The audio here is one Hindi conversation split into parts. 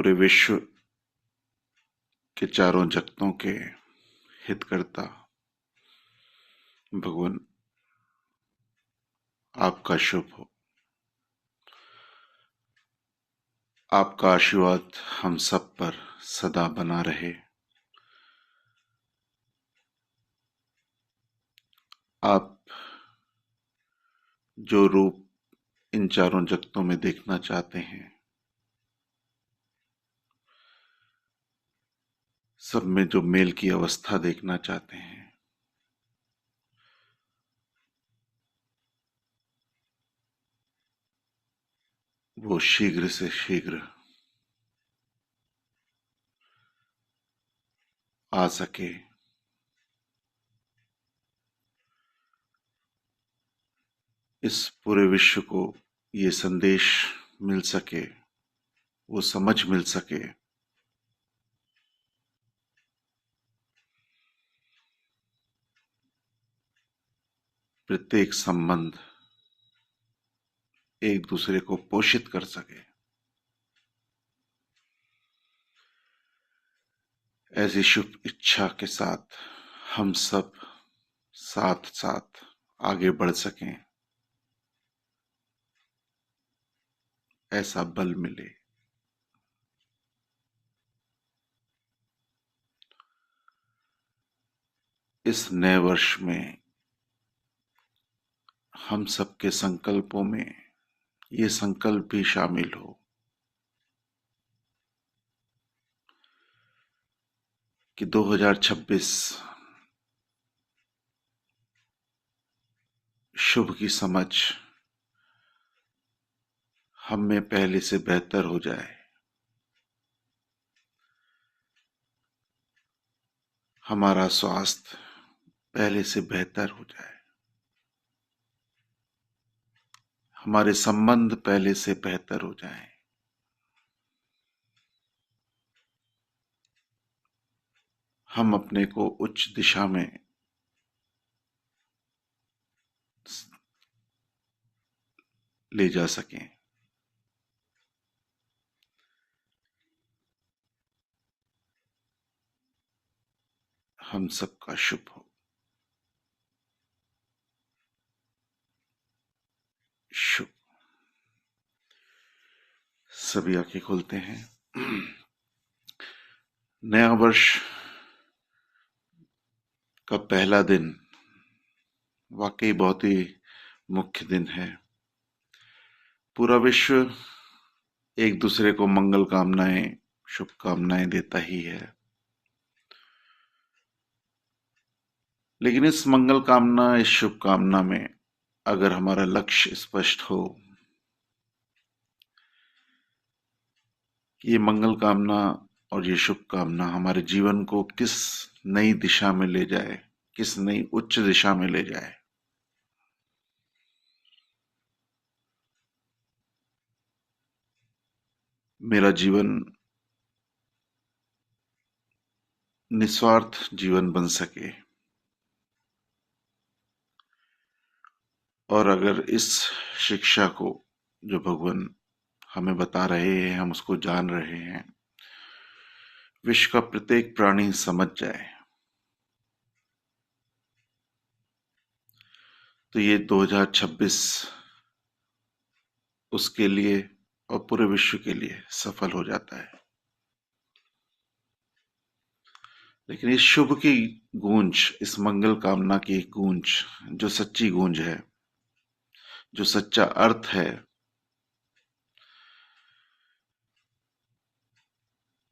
पूरे विश्व के चारों जगतों के हितकर्ता भगवान आपका शुभ हो। आपका आशीर्वाद हम सब पर सदा बना रहे। आप जो रूप इन चारों जगतों में देखना चाहते हैं, सब में जो मेल की अवस्था देखना चाहते हैं, वो शीघ्र से शीघ्र आ सके। इस पूरे विश्व को ये संदेश मिल सके, वो समझ मिल सके प्रत्येक संबंध एक दूसरे को पोषित कर सके। ऐसी शुभ इच्छा के साथ हम सब साथ साथ आगे बढ़ सकें, ऐसा बल मिले। इस नए वर्ष में हम सबके संकल्पों में ये संकल्प भी शामिल हो कि 2026 शुभ की समझ हम में पहले से बेहतर हो जाए। हमारा स्वास्थ्य पहले से बेहतर हो जाए। हमारे संबंध पहले से बेहतर हो जाएं। हम अपने को उच्च दिशा में ले जा सकें। हम सबका शुभ हो। शुभ। सभी आंखें खोलते हैं। नया वर्ष का पहला दिन वाकई बहुत ही मुख्य दिन है। पूरा विश्व एक दूसरे को मंगल कामनाएं, शुभकामनाएं देता ही है, लेकिन इस मंगल कामना, इस शुभकामना में अगर हमारा लक्ष्य स्पष्ट हो कि ये मंगल कामना और ये शुभकामना हमारे जीवन को किस नई दिशा में ले जाए, किस नई उच्च दिशा में ले जाए, मेरा जीवन निस्वार्थ जीवन बन सके, और अगर इस शिक्षा को जो भगवान हमें बता रहे हैं, हम उसको जान रहे हैं, विश्व का प्रत्येक प्राणी समझ जाए, तो ये 2026 उसके लिए और पूरे विश्व के लिए सफल हो जाता है। लेकिन इस शुभ की गूंज, इस मंगल कामना की गूंज, जो सच्ची गूंज है, जो सच्चा अर्थ है,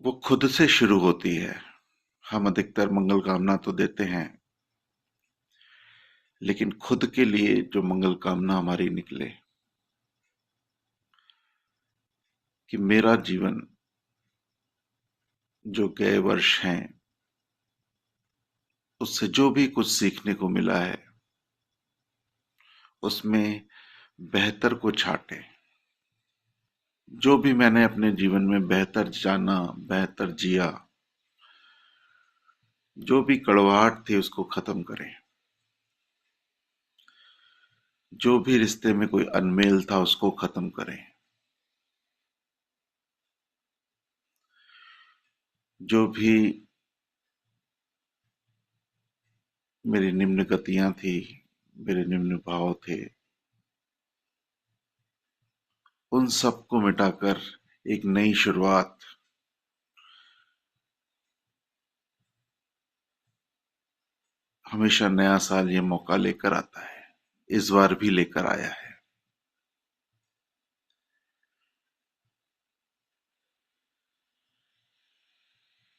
वो खुद से शुरू होती है। हम अधिकतर मंगल कामना तो देते हैं, लेकिन खुद के लिए जो मंगल कामना हमारी निकले कि मेरा जीवन जो गए वर्ष हैं उससे जो भी कुछ सीखने को मिला है उसमें बेहतर को छाटे। जो भी मैंने अपने जीवन में बेहतर जाना, बेहतर जिया, जो भी कड़वाहट थी उसको खत्म करें। जो भी रिश्ते में कोई अनमेल था उसको खत्म करें। जो भी मेरी निम्न गतियां थी, मेरे निम्न भाव थे, उन सबको मिटाकर एक नई शुरुआत, हमेशा नया साल ये मौका लेकर आता है। इस बार भी लेकर आया है।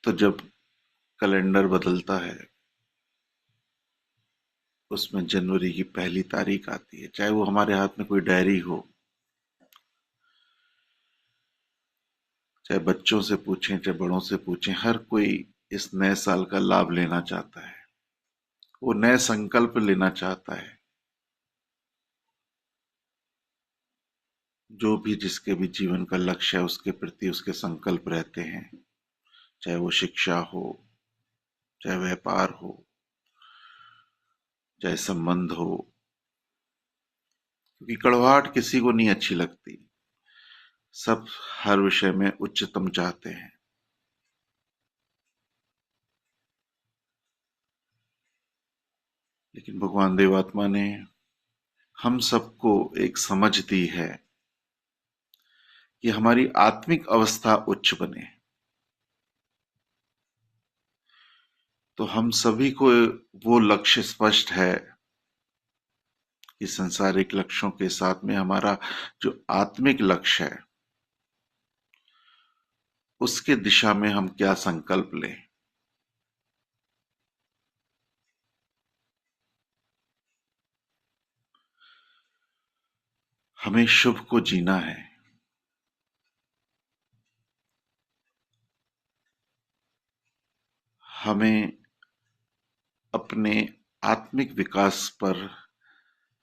तो जब कैलेंडर बदलता है, उसमें जनवरी की पहली तारीख आती है, चाहे वो हमारे हाथ में कोई डायरी हो, चाहे बच्चों से पूछें, चाहे बड़ों से पूछें, हर कोई इस नए साल का लाभ लेना चाहता है। वो नए संकल्प लेना चाहता है। जो भी जिसके भी जीवन का लक्ष्य है, उसके प्रति उसके संकल्प रहते हैं। चाहे वो शिक्षा हो, चाहे व्यापार हो, चाहे संबंध हो, क्योंकि कड़वाहट किसी को नहीं अच्छी लगती। सब हर विषय में उच्चतम चाहते हैं। लेकिन भगवान देवात्मा ने हम सबको एक समझ दी है कि हमारी आत्मिक अवस्था उच्च बने। तो हम सभी को वो लक्ष्य स्पष्ट है कि संसारिक लक्ष्यों के साथ में हमारा जो आत्मिक लक्ष्य है, उसके दिशा में हम क्या संकल्प लें। हमें शुभ को जीना है। हमें अपने आत्मिक विकास पर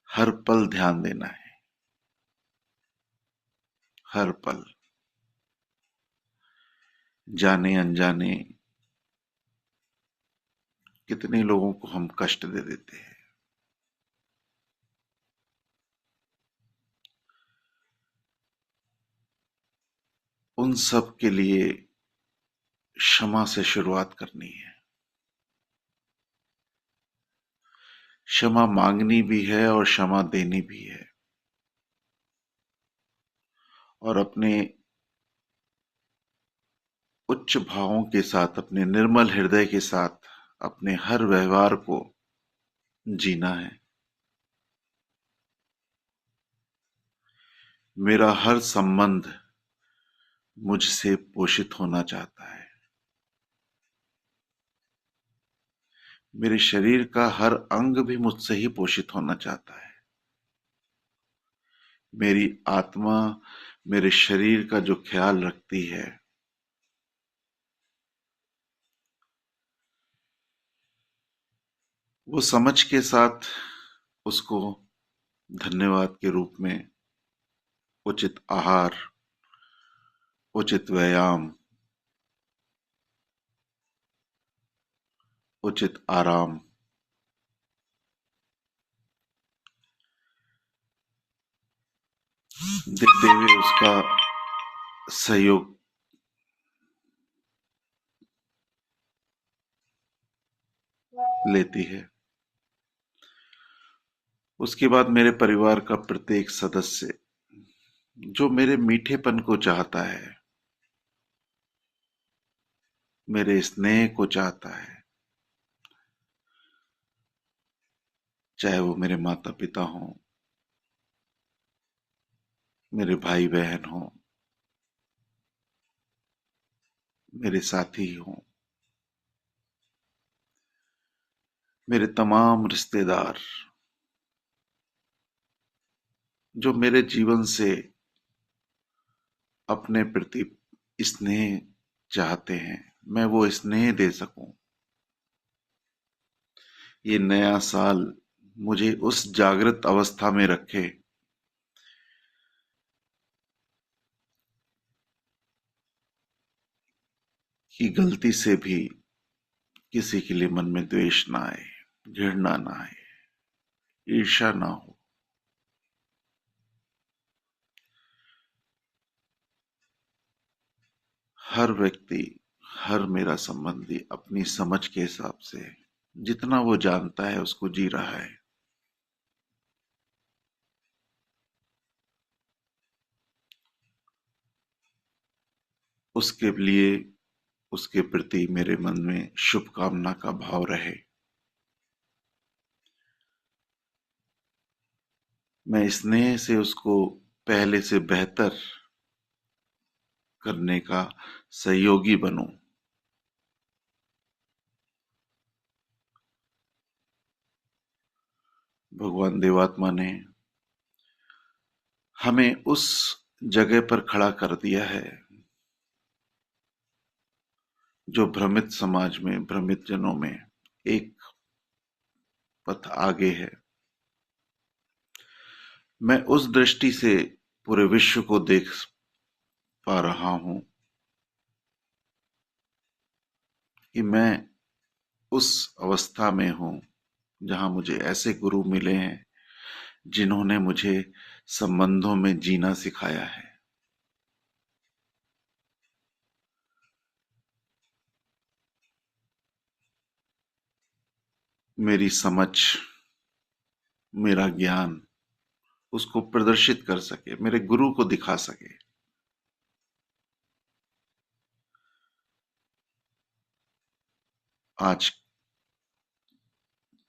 हर पल ध्यान देना है। हर पल, जाने अनजाने कितने लोगों को हम कष्ट दे देते हैं। उन सब के लिए क्षमा से शुरुआत करनी है। क्षमा मांगनी भी है और क्षमा देनी भी है। और अपने उच्च भावों के साथ, अपने निर्मल हृदय के साथ अपने हर व्यवहार को जीना है। मेरा हर संबंध मुझसे पोषित होना चाहता है। मेरे शरीर का हर अंग भी मुझसे ही पोषित होना चाहता है। मेरी आत्मा मेरे शरीर का जो ख्याल रखती है, वो समझ के साथ उसको धन्यवाद के रूप में उचित आहार, उचित व्यायाम, उचित आराम देते हुए उसका सहयोग लेती है। उसके बाद मेरे परिवार का प्रत्येक सदस्य जो मेरे मीठेपन को चाहता है, मेरे स्नेह को चाहता है, चाहे वो मेरे माता पिता हों, मेरे भाई बहन हों, मेरे साथी हों, मेरे तमाम रिश्तेदार जो मेरे जीवन से अपने प्रति स्नेह चाहते हैं, मैं वो स्नेह दे सकूं। ये नया साल मुझे उस जागृत अवस्था में रखे कि गलती से भी किसी के लिए मन में द्वेष ना आए, घृणा ना आए, ईर्ष्या ना हो। हर व्यक्ति, हर मेरा संबंधी अपनी समझ के हिसाब से जितना वो जानता है उसको जी रहा है। उसके लिए, उसके प्रति मेरे मन में शुभकामना का भाव रहे। मैं स्नेह से उसको पहले से बेहतर करने का सहयोगी बनूं। भगवान देवात्मा ने हमें उस जगह पर खड़ा कर दिया है जो भ्रमित समाज में, भ्रमित जनों में एक पथ आगे है। मैं उस दृष्टि से पूरे विश्व को देख पा रहा हूं कि मैं उस अवस्था में हूं जहां मुझे ऐसे गुरु मिले हैं जिन्होंने मुझे संबंधों में जीना सिखाया है। मेरी समझ, मेरा ज्ञान उसको प्रदर्शित कर सके, मेरे गुरु को दिखा सके। आज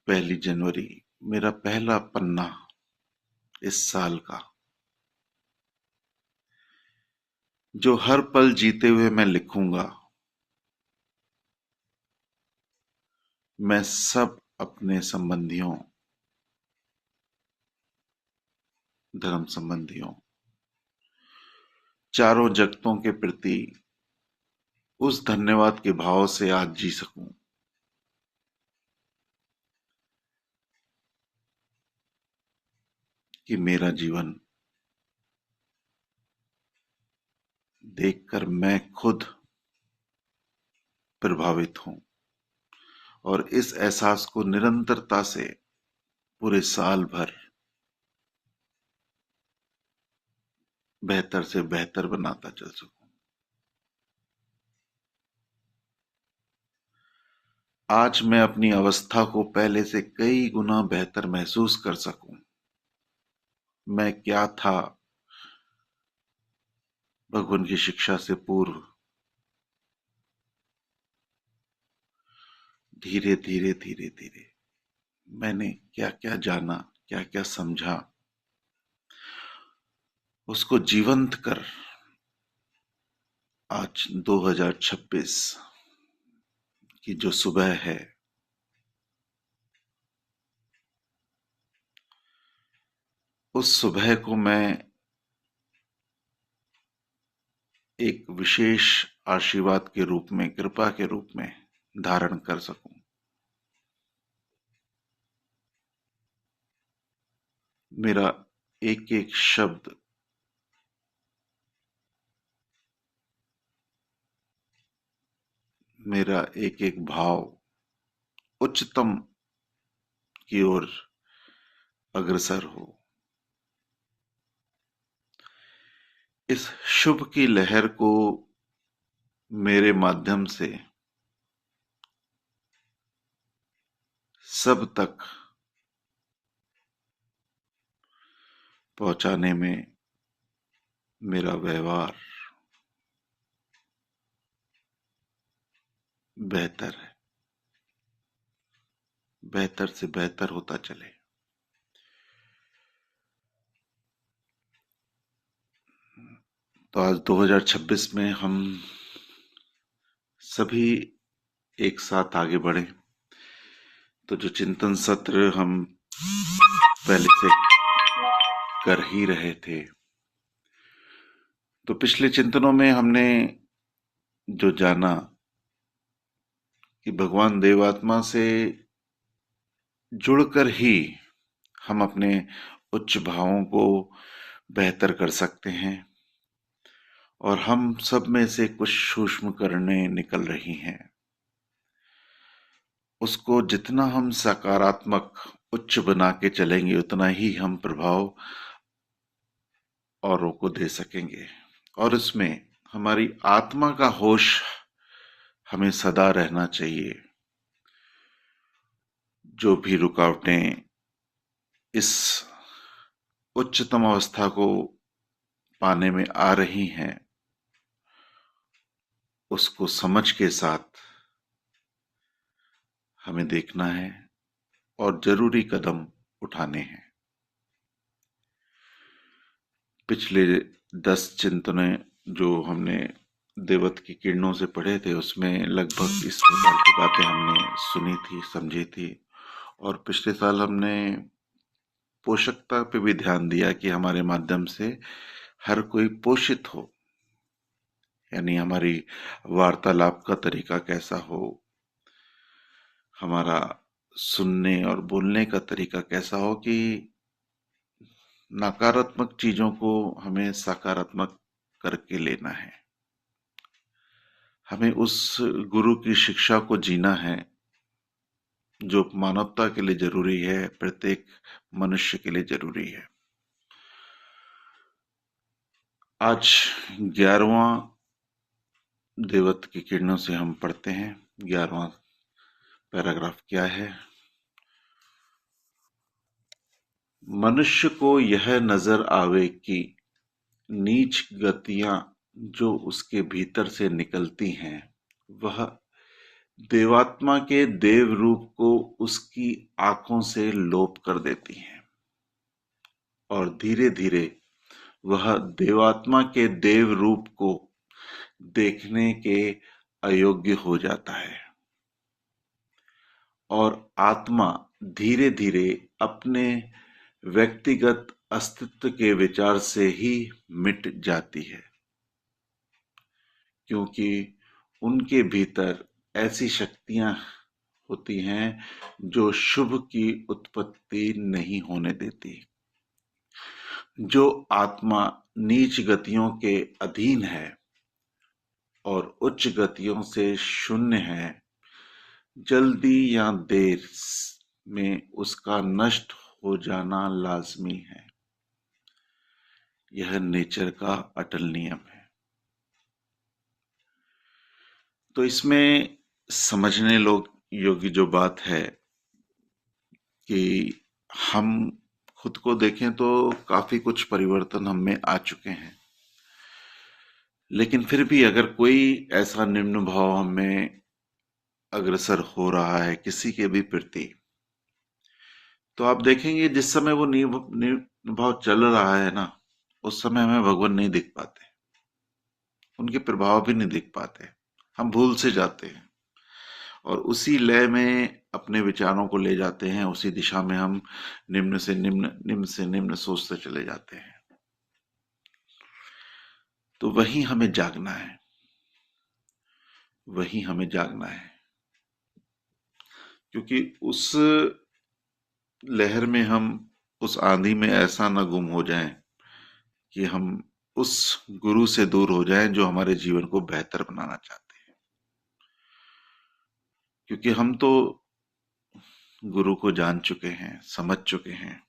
1 जनवरी मेरा पहला पन्ना इस साल का, जो हर पल जीते हुए मैं लिखूंगा। मैं सब अपने संबंधियों, धर्म संबंधियों, चारों जगतों के प्रति उस धन्यवाद के भाव से आज जी सकूं कि मेरा जीवन देखकर मैं खुद प्रभावित हूं और इस एहसास को निरंतरता से पूरे साल भर बेहतर से बेहतर बनाता चल सकूं। आज मैं अपनी अवस्था को पहले से कई गुना बेहतर महसूस कर सकूं। मैं क्या था भगवान की शिक्षा से पूर्व, धीरे धीरे धीरे धीरे मैंने क्या क्या जाना, क्या क्या समझा, उसको जीवंत कर आज 2026 की जो सुबह है, उस सुबह को मैं एक विशेष आशीर्वाद के रूप में, कृपा के रूप में धारण कर सकूं। मेरा एक एक शब्द मेरा एक एक भाव उच्चतम की ओर अग्रसर हो। इस शुभ की लहर को मेरे माध्यम से सब तक पहुंचाने में मेरा व्यवहार बेहतर है, बेहतर से बेहतर होता चले। तो आज 2026 में हम सभी एक साथ आगे बढ़े। तो जो चिंतन सत्र हम पहले से कर ही रहे थे, तो पिछले चिंतनों में हमने जो जाना कि भगवान देवात्मा से जुड़कर ही हम अपने उच्च भावों को बेहतर कर सकते हैं और हम सब में से कुछ सूक्ष्म करने निकल रही हैं। उसको जितना हम सकारात्मक उच्च बना के चलेंगे उतना ही हम प्रभाव औरों को दे सकेंगे और उसमें हमारी आत्मा का होश हमें सदा रहना चाहिए। जो भी रुकावटें इस उच्चतम अवस्था को पाने में आ रही हैं, उसको समझ के साथ हमें देखना है और जरूरी कदम उठाने हैं। पिछले 10 चिंतने जो हमने देवत की किरणों से पढ़े थे, उसमें लगभग इस प्रकार की बातें हमने सुनी थी, समझी थी। और पिछले साल हमने पोषकता पे भी ध्यान दिया कि हमारे माध्यम से हर कोई पोषित हो, यानी हमारी वार्तालाप का तरीका कैसा हो, हमारा सुनने और बोलने का तरीका कैसा हो कि नकारात्मक चीजों को हमें सकारात्मक करके लेना है। हमें उस गुरु की शिक्षा को जीना है जो मानवता के लिए जरूरी है, प्रत्येक मनुष्य के लिए जरूरी है। आज 11वां देवत की किरणों से हम पढ़ते हैं। 11वां पैराग्राफ क्या है? मनुष्य को यह नजर आवे कि नीच गतियां जो उसके भीतर से निकलती हैं, वह देवात्मा के देव रूप को उसकी आंखों से लोप कर देती हैं और धीरे धीरे वह देवात्मा के देव रूप को देखने के अयोग्य हो जाता है और आत्मा धीरे धीरे अपने व्यक्तिगत अस्तित्व के विचार से ही मिट जाती है, क्योंकि उनके भीतर ऐसी शक्तियां होती हैं जो शुभ की उत्पत्ति नहीं होने देती। जो आत्मा नीच गतियों के अधीन है और उच्च गतियों से शून्य है, जल्दी या देर में उसका नष्ट हो जाना लाजमी है। यह नेचर का अटल नियम है। तो इसमें समझने लोग योग्य जो बात है कि हम खुद को देखें तो काफी कुछ परिवर्तन हम में आ चुके हैं, लेकिन फिर भी अगर कोई ऐसा निम्न भाव हमें अग्रसर हो रहा है किसी के भी प्रति, तो आप देखेंगे जिस समय वो निम्न भाव चल रहा है ना, उस समय हमें भगवान नहीं दिख पाते, उनके प्रभाव भी नहीं दिख पाते, हम भूल से जाते हैं और उसी लय में अपने विचारों को ले जाते हैं। उसी दिशा में हम निम्न से निम्न, निम्न से निम्न सोचते चले जाते हैं। तो वही हमें जागना है, वही हमें जागना है, क्योंकि उस लहर में हम, उस आंधी में ऐसा न गुम हो जाएं कि हम उस गुरु से दूर हो जाएं जो हमारे जीवन को बेहतर बनाना चाहते हैं। क्योंकि हम तो गुरु को जान चुके हैं, समझ चुके हैं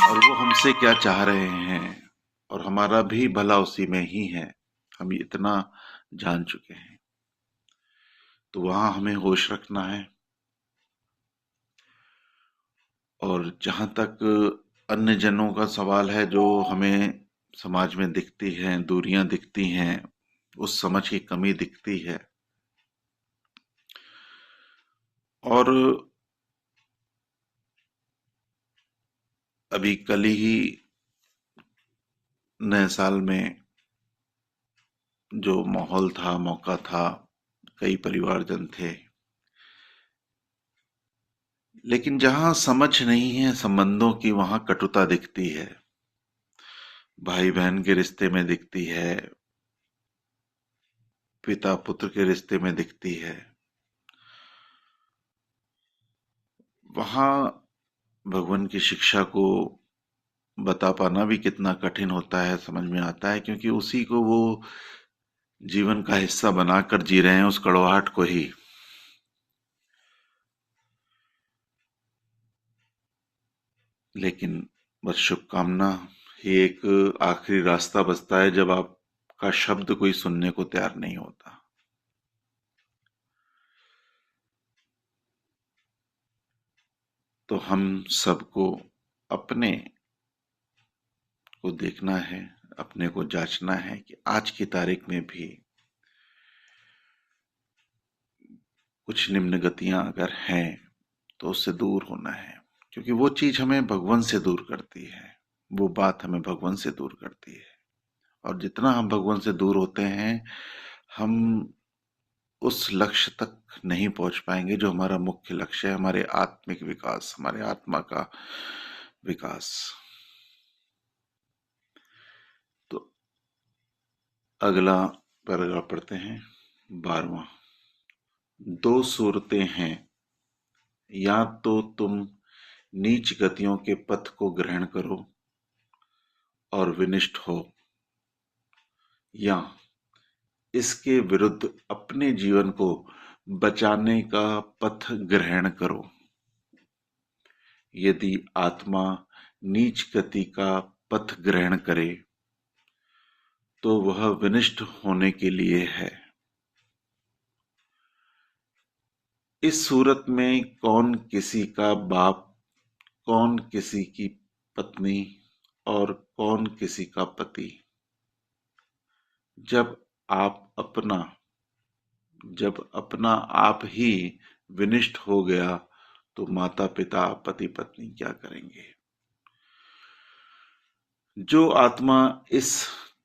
और वो हमसे क्या चाह रहे हैं और हमारा भी भला उसी में ही है, हम इतना जान चुके हैं। तो वहां हमें होश रखना है और जहां तक अन्य जनों का सवाल है जो हमें समाज में दिखती हैं, दूरियां दिखती हैं, उस समझ की कमी दिखती है, और अभी कल ही नए साल में जो माहौल था, मौका था, कई परिवारजन थे, लेकिन जहां समझ नहीं है संबंधों की, वहां कटुता दिखती है, भाई बहन के रिश्ते में दिखती है, पिता पुत्र के रिश्ते में दिखती है। वहां भगवान की शिक्षा को बता पाना भी कितना कठिन होता है, समझ में आता है, क्योंकि उसी को वो जीवन का हिस्सा बनाकर जी रहे हैं, उस कड़वाहट को ही। लेकिन बस शुभकामना ही एक आखिरी रास्ता बचता है जब आपका शब्द कोई सुनने को तैयार नहीं होता। तो हम सबको अपने को देखना है, अपने को जांचना है कि आज की तारीख में भी कुछ निम्न गतियां अगर हैं तो उससे दूर होना है, क्योंकि वो चीज हमें भगवान से दूर करती है, वो बात हमें भगवान से दूर करती है। और जितना हम भगवान से दूर होते हैं, हम उस लक्ष्य तक नहीं पहुंच पाएंगे जो हमारा मुख्य लक्ष्य है, हमारे आत्मिक विकास, हमारे आत्मा का विकास। तो अगला पैराग्राफ पढ़ते हैं, 12वां। दो सूरतें हैं, या तो तुम नीच गतियों के पथ को ग्रहण करो और विनिष्ट हो, या इसके विरुद्ध अपने जीवन को बचाने का पथ ग्रहण करो। यदि आत्मा नीच गति का पथ ग्रहण करे तो वह विनिष्ट होने के लिए है। इस सूरत में कौन किसी का बाप, कौन किसी की पत्नी और कौन किसी का पति। जब अपना आप ही विनिष्ट हो गया तो माता पिता पति पत्नी क्या करेंगे। जो आत्मा इस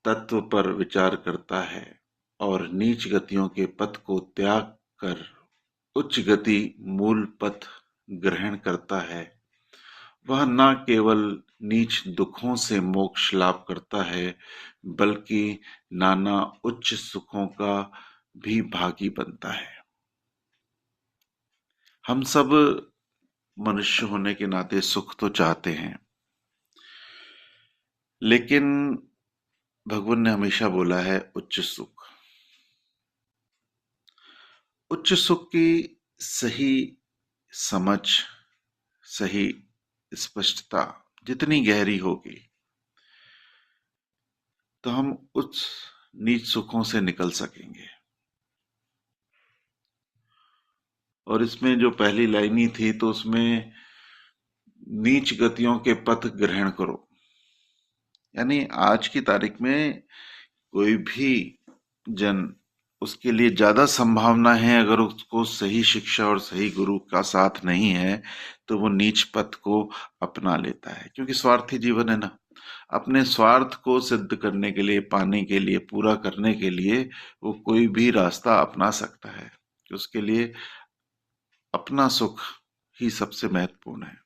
तत्व पर विचार करता है और नीच गतियों के पथ को त्याग कर उच्च गति मूल पथ ग्रहण करता है, वह न केवल नीच दुखों से मोक्ष लाभ करता है, बल्कि नाना उच्च सुखों का भी भागी बनता है। हम सब मनुष्य होने के नाते सुख तो चाहते हैं, लेकिन भगवान ने हमेशा बोला है उच्च सुख। उच्च सुख की सही समझ, सही स्पष्टता जितनी गहरी होगी, तो हम उस नीच सुखों से निकल सकेंगे। और इसमें जो पहली लाइन ही थी, तो उसमें नीच गतियों के पथ ग्रहण करो, यानी आज की तारीख में कोई भी जन, उसके लिए ज्यादा संभावना है, अगर उसको सही शिक्षा और सही गुरु का साथ नहीं है तो वो नीच पथ को अपना लेता है, क्योंकि स्वार्थी जीवन है ना। अपने स्वार्थ को सिद्ध करने के लिए, पाने के लिए, पूरा करने के लिए वो कोई भी रास्ता अपना सकता है। उसके लिए अपना सुख ही सबसे महत्वपूर्ण है।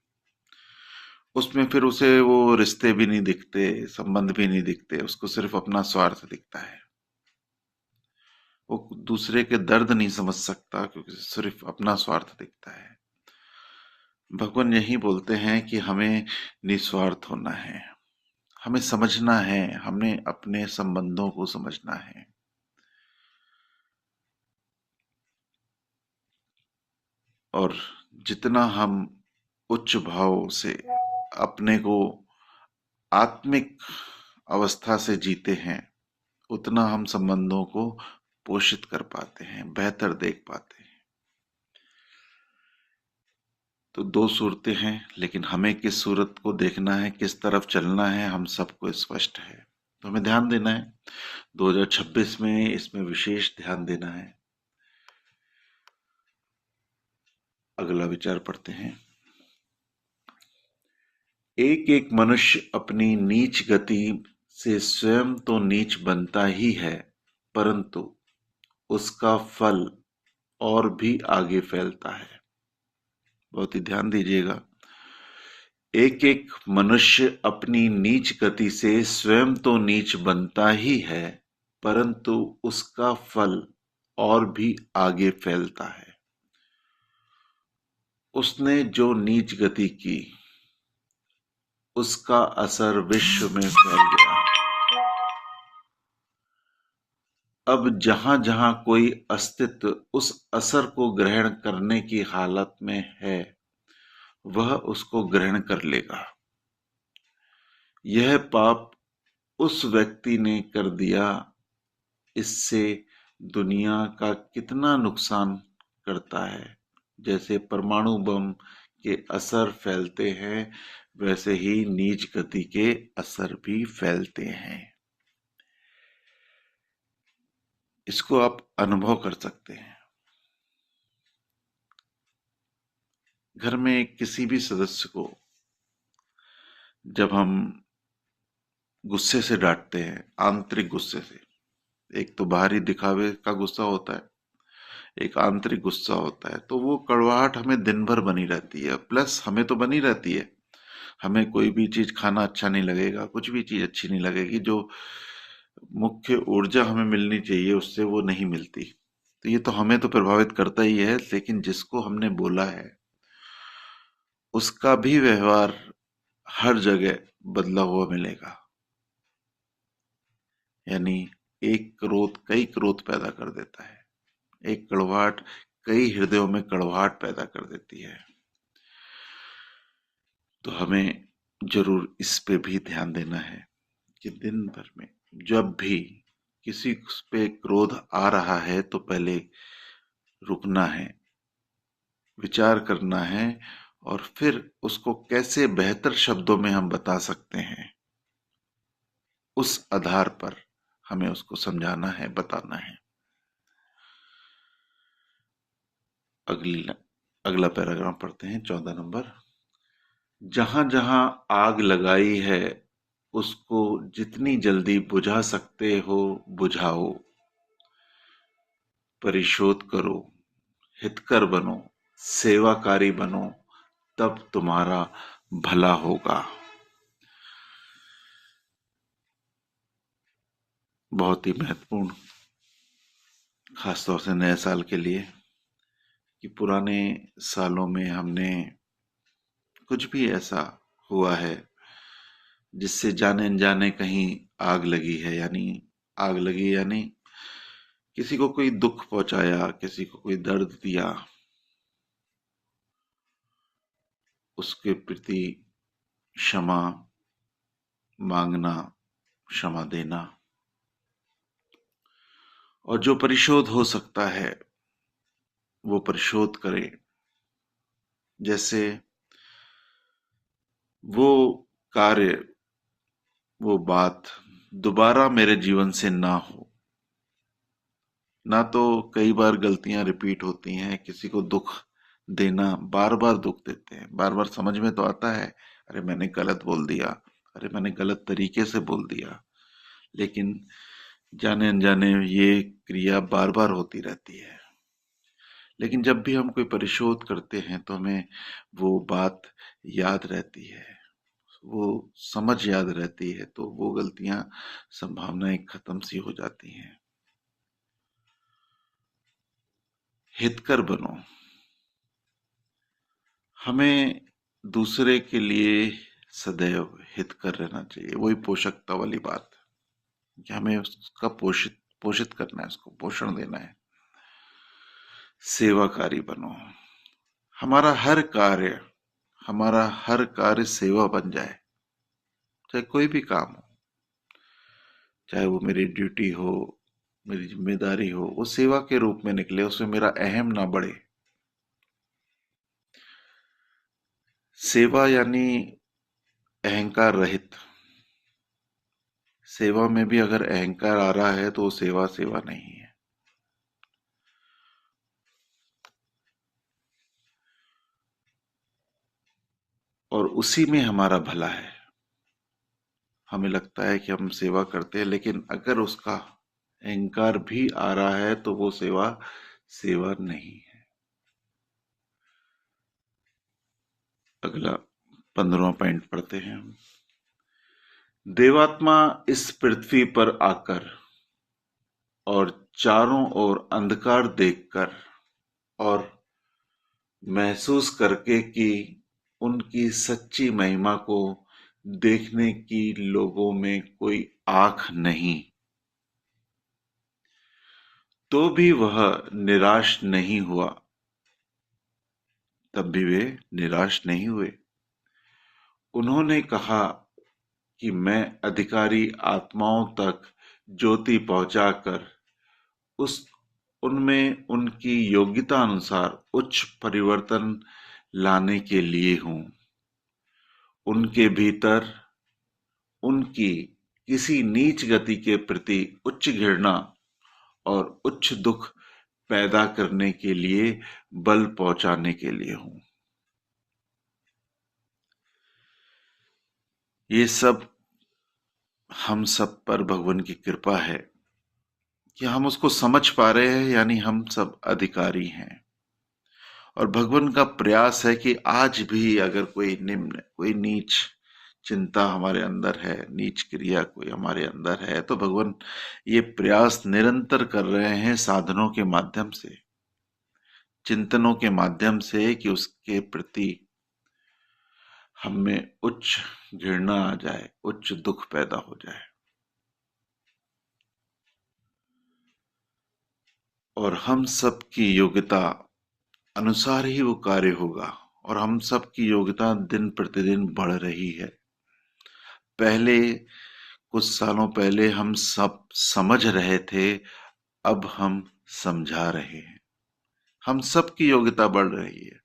उसमें फिर उसे वो रिश्ते भी नहीं दिखते, संबंध भी नहीं दिखते, उसको सिर्फ अपना स्वार्थ दिखता है। वो दूसरे के दर्द नहीं समझ सकता, क्योंकि सिर्फ अपना स्वार्थ दिखता है। भगवान यही बोलते हैं कि हमें निस्वार्थ होना है, हमें समझना है, हमें अपने संबंधों को समझना है। और जितना हम उच्च भाव से अपने को आत्मिक अवस्था से जीते हैं, उतना हम संबंधों को पोषित कर पाते हैं, बेहतर देख पाते हैं। तो दो सूरतें हैं, लेकिन हमें किस सूरत को देखना है, किस तरफ चलना है, हम सबको स्पष्ट है। तो हमें ध्यान देना है 2026 में, इसमें विशेष ध्यान देना है। अगला विचार पढ़ते हैं। एक एक मनुष्य अपनी नीच गति से स्वयं तो नीच बनता ही है, परंतु उसका फल और भी आगे फैलता है। बहुत ही ध्यान दीजिएगा। एक एक मनुष्य अपनी नीच गति से स्वयं तो नीच बनता ही है, परंतु उसका फल और भी आगे फैलता है। उसने जो नीच गति की, उसका असर विश्व में फैल गया। अब जहां जहां कोई अस्तित्व उस असर को ग्रहण करने की हालत में है, वह उसको ग्रहण कर लेगा। यह पाप उस व्यक्ति ने कर दिया, इससे दुनिया का कितना नुकसान करता है। जैसे परमाणु बम के असर फैलते हैं, वैसे ही नीच गति के असर भी फैलते हैं। इसको आप अनुभव कर सकते हैं। घर में किसी भी सदस्य को जब हम गुस्से से डांटते हैं, आंतरिक गुस्से से, एक तो बाहरी दिखावे का गुस्सा होता है, एक आंतरिक गुस्सा होता है, तो वो कड़वाहट हमें दिन भर बनी रहती है। प्लस हमें तो बनी रहती है, हमें कोई भी चीज खाना अच्छा नहीं लगेगा, कुछ भी चीज अच्छी नहीं लगेगी, जो मुख्य ऊर्जा हमें मिलनी चाहिए उससे वो नहीं मिलती। तो ये तो हमें तो प्रभावित करता ही है, लेकिन जिसको हमने बोला है उसका भी व्यवहार हर जगह बदला हुआ मिलेगा। यानी एक क्रोध कई क्रोध पैदा कर देता है, एक कड़वाहट कई हृदयों में कड़वाहट पैदा कर देती है। तो हमें जरूर इस पे भी ध्यान देना है कि दिन भर में जब भी किसी पे क्रोध आ रहा है तो पहले रुकना है, विचार करना है, और फिर उसको कैसे बेहतर शब्दों में हम बता सकते हैं, उस आधार पर हमें उसको समझाना है, बताना है। अगला पैराग्राफ पढ़ते हैं, 14 नंबर। जहां जहां आग लगाई है उसको जितनी जल्दी बुझा सकते हो बुझाओ, परिशोध करो, हितकर बनो, सेवाकारी बनो, तब तुम्हारा भला होगा। बहुत ही महत्वपूर्ण, खासतौर से नए साल के लिए, कि पुराने सालों में हमने कुछ भी ऐसा हुआ है जिससे जाने अनजाने कहीं आग लगी है, यानी आग लगी यानी किसी को कोई दुख पहुंचाया, किसी को कोई दर्द दिया, उसके प्रति क्षमा मांगना, क्षमा देना, और जो परिशोध हो सकता है वो परिशोध करें। जैसे वो कार्य, वो बात दोबारा मेरे जीवन से ना हो। ना तो कई बार गलतियां रिपीट होती हैं, किसी को दुख देना, बार बार दुख देते हैं, बार बार समझ में तो आता है, अरे मैंने गलत बोल दिया, अरे मैंने गलत तरीके से बोल दिया, लेकिन जाने अनजाने ये क्रिया बार बार होती रहती है। लेकिन जब भी हम कोई परिशोध करते हैं तो हमें वो बात याद रहती है, वो समझ याद रहती है, तो वो गलतियां, संभावनाएं खत्म सी हो जाती हैं। हितकर बनो, हमें दूसरे के लिए सदैव हितकर रहना चाहिए। वही पोषकता वाली बात कि हमें उसका पोषित पोषित करना है, उसको पोषण देना है। सेवाकारी बनो, हमारा हर कार्य, हमारा हर कार्य सेवा बन जाए। चाहे कोई भी काम हो, चाहे वो मेरी ड्यूटी हो, मेरी जिम्मेदारी हो, वो सेवा के रूप में निकले, उसमें मेरा अहम ना बढ़े। सेवा यानी अहंकार रहित। सेवा में भी अगर अहंकार आ रहा है तो वो सेवा सेवा नहीं है। और उसी में हमारा भला है। हमें लगता है कि हम सेवा करते हैं, लेकिन अगर उसका अहंकार भी आ रहा है तो वो सेवा सेवा नहीं है। अगला 15वां पॉइंट पढ़ते हैं हम। देवात्मा इस पृथ्वी पर आकर और चारों ओर अंधकार देखकर और महसूस करके कि उनकी सच्ची महिमा को देखने की लोगों में कोई आंख नहीं, तो भी वह निराश नहीं हुआ। तब भी वे निराश नहीं हुए। उन्होंने कहा कि मैं अधिकारी आत्माओं तक ज्योति पहुंचाकर उस उनमें उनकी योग्यता अनुसार उच्च परिवर्तन लाने के लिए हूं। उनके भीतर उनकी किसी नीच गति के प्रति उच्च घृणा और उच्च दुख पैदा करने के लिए, बल पहुंचाने के लिए हूं। ये सब हम सब पर भगवान की कृपा है कि हम उसको समझ पा रहे हैं, यानी हम सब अधिकारी हैं। और भगवान का प्रयास है कि आज भी अगर कोई निम्न, कोई नीच चिंता हमारे अंदर है, नीच क्रिया कोई हमारे अंदर है, तो भगवान ये प्रयास निरंतर कर रहे हैं साधनों के माध्यम से, चिंतनों के माध्यम से, कि उसके प्रति हम में उच्च घृणा आ जाए, उच्च दुख पैदा हो जाए। और हम सब की योग्यता अनुसार ही वो कार्य होगा। और हम सब की योग्यता दिन प्रतिदिन बढ़ रही है। पहले, कुछ सालों पहले हम सब समझ रहे थे, अब हम समझा रहे हैं। हम सब की योग्यता बढ़ रही है।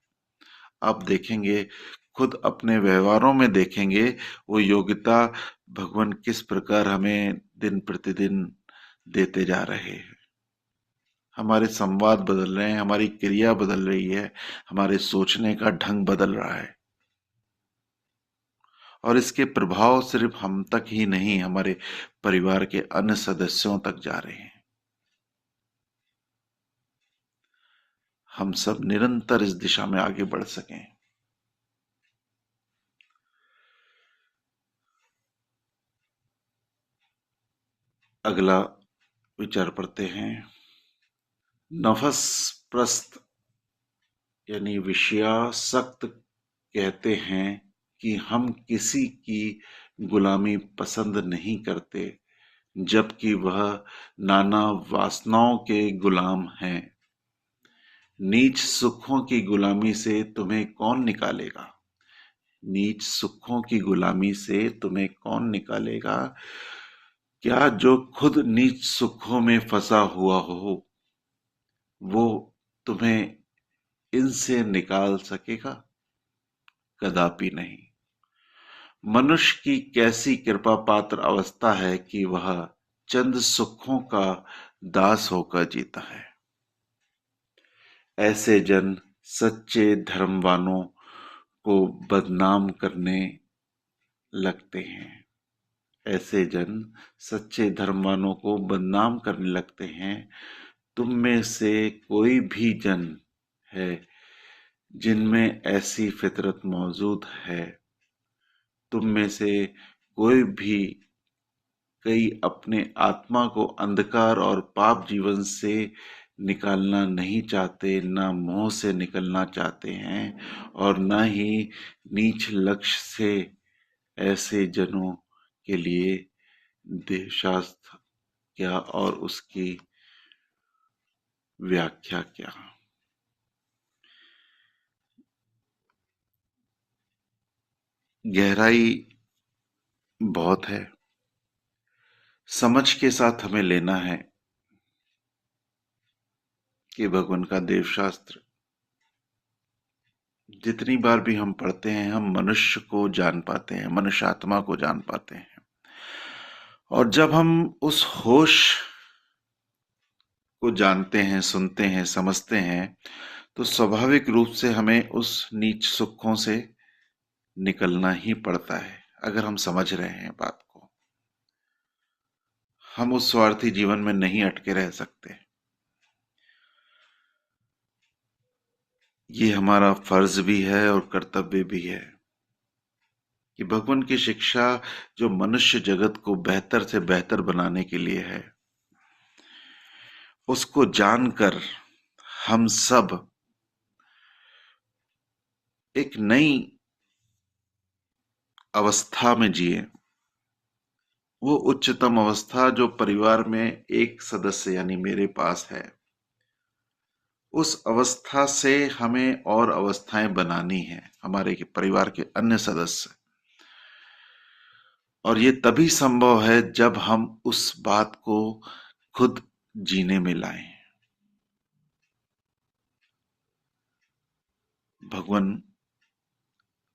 आप देखेंगे, खुद अपने व्यवहारों में देखेंगे, वो योग्यता भगवान किस प्रकार हमें दिन प्रतिदिन देते जा रहे हैं। हमारे संवाद बदल रहे हैं, हमारी क्रिया बदल रही है, हमारे सोचने का ढंग बदल रहा है। और इसके प्रभाव सिर्फ हम तक ही नहीं, हमारे परिवार के अन्य सदस्यों तक जा रहे हैं। हम सब निरंतर इस दिशा में आगे बढ़ सकें। अगला विचार पढ़ते हैं। नफस प्रस्त यानी विषयासक्त कहते हैं कि हम किसी की गुलामी पसंद नहीं करते, जबकि वह नाना वासनाओं के गुलाम हैं। नीच सुखों की गुलामी से तुम्हें कौन निकालेगा? नीच सुखों की गुलामी से तुम्हें कौन निकालेगा? क्या जो खुद नीच सुखों में फंसा हुआ हो, वो तुम्हें इनसे निकाल सकेगा? कदापि नहीं। मनुष्य की कैसी कृपा पात्र अवस्था है कि वह चंद सुखों का दास होकर जीता है। ऐसे जन सच्चे धर्मवानों को बदनाम करने लगते हैं। ऐसे जन सच्चे धर्मवानों को बदनाम करने लगते हैं। तुम में से कोई भी जन है जिनमें ऐसी फितरत मौजूद है। तुम में से कोई भी, कई अपने आत्मा को अंधकार और पाप जीवन से निकालना नहीं चाहते, ना मोह से निकलना चाहते हैं, और ना ही नीच लक्ष्य से। ऐसे जनों के लिए देवशास्त्र क्या और उसकी व्याख्या क्या? गहराई बहुत है। समझ के साथ हमें लेना है कि भगवान का देवशास्त्र जितनी बार भी हम पढ़ते हैं, हम मनुष्य को जान पाते हैं, मनुष्य आत्मा को जान पाते हैं। और जब हम उस होश को जानते हैं, सुनते हैं, समझते हैं, तो स्वाभाविक रूप से हमें उस नीच सुखों से निकलना ही पड़ता है। अगर हम समझ रहे हैं बात को, हम उस स्वार्थी जीवन में नहीं अटके रह सकते। ये हमारा फर्ज भी है और कर्तव्य भी है कि भगवान की शिक्षा जो मनुष्य जगत को बेहतर से बेहतर बनाने के लिए है, उसको जानकर हम सब एक नई अवस्था में जिए। वो उच्चतम अवस्था जो परिवार में एक सदस्य यानी मेरे पास है, उस अवस्था से हमें और अवस्थाएं बनानी है हमारे के परिवार के अन्य सदस्य। और ये तभी संभव है जब हम उस बात को खुद जीने में लाएं। भगवान